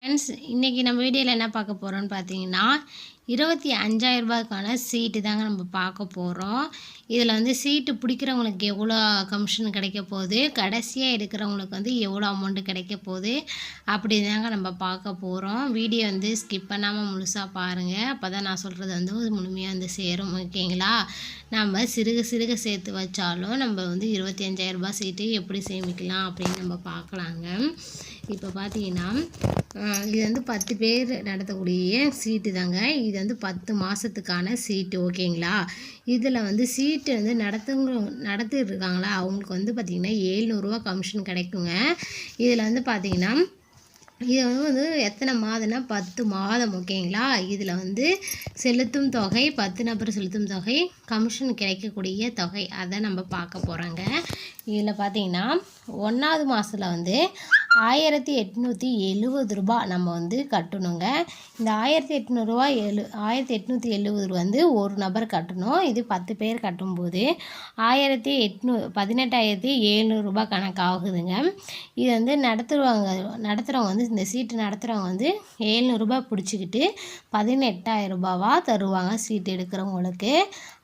Friends, இன்றைக்கி நம்ம வீடியோவில் என்ன பார்க்க போகிறோன்னு பார்த்தீங்கன்னா 25,000 ரூபாய்க்கான சீட்டு தாங்க நம்ம பார்க்க போகிறோம். இதில் வந்து சீட்டு பிடிக்கிறவங்களுக்கு எவ்வளோ கமிஷன் கிடைக்க போகுது, கடைசியாக எடுக்கிறவங்களுக்கு வந்து எவ்வளோ அமௌண்ட்டு கிடைக்க போகுது அப்படி தாங்க நம்ம பார்க்க போகிறோம். வீடியோ வந்து ஸ்கிப் பண்ணாமல் முழுசாக பாருங்கள். அப்போ தான் நான் சொல்கிறது வந்து முழுமையாக வந்து சேரும். ஓகேங்களா? நம்ம சிறுக சிறுக சேர்த்து வச்சாலும் நம்ம வந்து 25,000 ரூபாய் சீட்டு எப்படி சேமிக்கலாம் அப்படின்னு நம்ம பார்க்கலாங்க. இப்போ பார்த்தீங்கன்னா இது வந்து 10 பேர் நடத்தக்கூடிய சீட்டு தாங்க. இது வந்து 10 மாதத்துக்கான சீட்டு. ஓகேங்களா? இதில் வந்து சீட்டு வந்து நடத்திட்டு இருக்காங்களா அவங்களுக்கு வந்து பார்த்திங்கன்னா 700 ரூபா கமிஷன் கிடைக்குங்க. இதில் வந்து பார்த்திங்கன்னா இது வந்து எத்தனை மாதம்னா 10 மாதம். ஓகேங்களா? இதில் வந்து செலுத்தும் தொகை 10 நபர் செலுத்தும் தொகை, கமிஷன் கிடைக்கக்கூடிய தொகை அதை நம்ம பார்க்க போகிறோங்க. இதில் பார்த்திங்கன்னா 1வது மாதத்தில் வந்து 1870 ரூபா நம்ம வந்து கட்டணுங்க. இந்த 1870 வந்து ஒரு நபர் கட்டணும். இது 10 பேர் கட்டும்போது 18,700 ரூபா கணக்காகுதுங்க. இது வந்து நடத்துகிறவங்க வந்து இந்த சீட்டு நடத்துகிறவங்க வந்து 700 ரூபா பிடிச்சிக்கிட்டு 18,000 ரூபாவாக தருவாங்க சீட்டு எடுக்கிறவங்களுக்கு.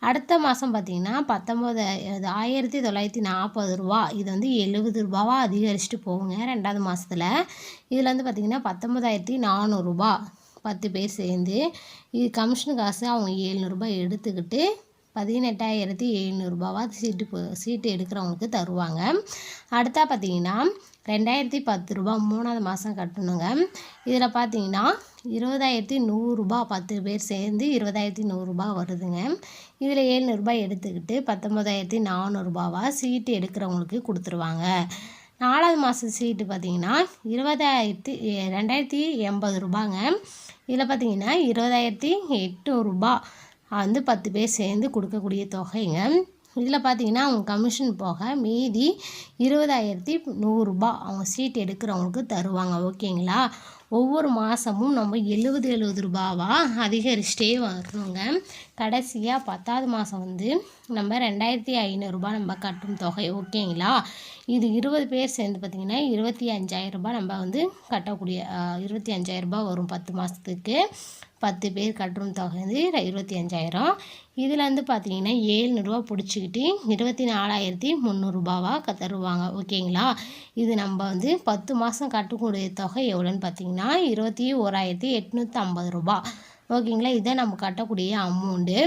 அடுத்த மாதம் பார்த்திங்கன்னா 19,940 ரூபா. இது வந்து 70 ரூபாவாக அதிகரிச்சுட்டு போகுங்க 2வது மாதத்தில். இதில் வந்து பார்த்திங்கன்னா 19,400 ரூபா 10 பேர் சேர்ந்து. இது கமிஷன் காசு அவங்க 700 ரூபாய் எடுத்துக்கிட்டு 18,700 ரூபாவாக சீட்டு எடுக்கிறவங்களுக்கு தருவாங்க. அடுத்தா பார்த்திங்கன்னா 2,010 ரூபா 3வது மாதம் கட்டணுங்க. இதில் பார்த்திங்கன்னா 20,100 ரூபா 10 பேர் சேர்ந்து 20,100 ரூபா வருதுங்க. இதில் 700 ரூபாய் எடுத்துக்கிட்டு 19,400 ரூபாவாக சீட்டு எடுக்கிறவங்களுக்கு கொடுத்துருவாங்க. 4வது மாதம் சீட்டு பார்த்திங்கன்னா 2,80 ரூபாங்க. இதில் பார்த்திங்கன்னா 20,800 ரூபா வந்து 10 பேர் சேர்ந்து கொடுக்கக்கூடிய தொகைங்க. இதில் பார்த்திங்கன்னா அவங்க கமிஷன் போக மீதி 20,100 ரூபா அவங்க சீட் எடுக்கிறவங்களுக்கு தருவாங்க. ஓகேங்களா? ஒவ்வொரு மாதமும் நம்ம 70 ரூபாவாக அதிகரிச்சிட்டே வரணுங்க. கடைசியாக 10வது மாதம் வந்து நம்ம 2,500 ரூபா நம்ம கட்டும் தொகை. ஓகேங்களா? இது 20 பேர் சேர்ந்து பார்த்திங்கன்னா 25,000 ரூபா நம்ம வந்து கட்டக்கூடிய 25,000 ரூபா வரும் 10 மாதத்துக்கு. 10 பேர் கட்டும் தொகை வந்து 25,000. இதில் வந்து பார்த்திங்கன்னா 700 ரூபா பிடிச்சிக்கிட்டு 24,300 ரூபாவாக தருவாங்க. ஓகேங்களா? இது நம்ம வந்து 10 மாதம் கட்டக்கூடிய தொகை எவ்வளோன்னு பார்த்திங்கன்னா 21,850 ரூபா. ஓகேங்களா? இதுதான் நம்ம கட்டக்கூடிய அமௌண்ட்டு.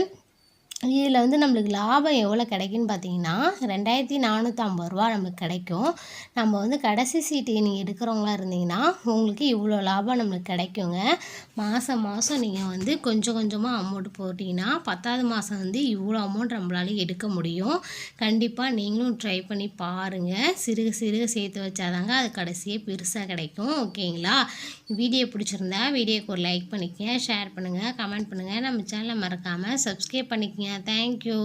இதில் வந்து நம்மளுக்கு லாபம் எவ்வளோ கிடைக்குன்னு பார்த்தீங்கன்னா 2,450 ரூபா நம்மளுக்கு கிடைக்கும். நம்ம வந்து கடைசி சீட்டு நீங்கள் எடுக்கிறவங்களா இருந்தீங்கன்னா உங்களுக்கு இவ்வளோ லாபம் நம்மளுக்கு கிடைக்குங்க. மாதம் நீங்கள் வந்து கொஞ்சம் கொஞ்சமாக அமௌண்ட் போட்டிங்கன்னா 10வது மாதம் வந்து இவ்வளோ அமௌண்ட் நம்மளால எடுக்க முடியும். கண்டிப்பாக நீங்களும் ட்ரை பண்ணி பாருங்கள். சிறுக சிறுக சேர்த்து வச்சாதாங்க அது கடைசியாக பெருசாக கிடைக்கும். ஓகேங்களா? வீடியோ பிடிச்சிருந்தா வீடியோக்கு ஒரு லைக் பண்ணிக்கங்க, ஷேர் பண்ணுங்கள், கமெண்ட் பண்ணுங்கள். நம்ம சேனலை மறக்காமல் சப்ஸ்கிரைப் பண்ணிக்கங்க. Thank you.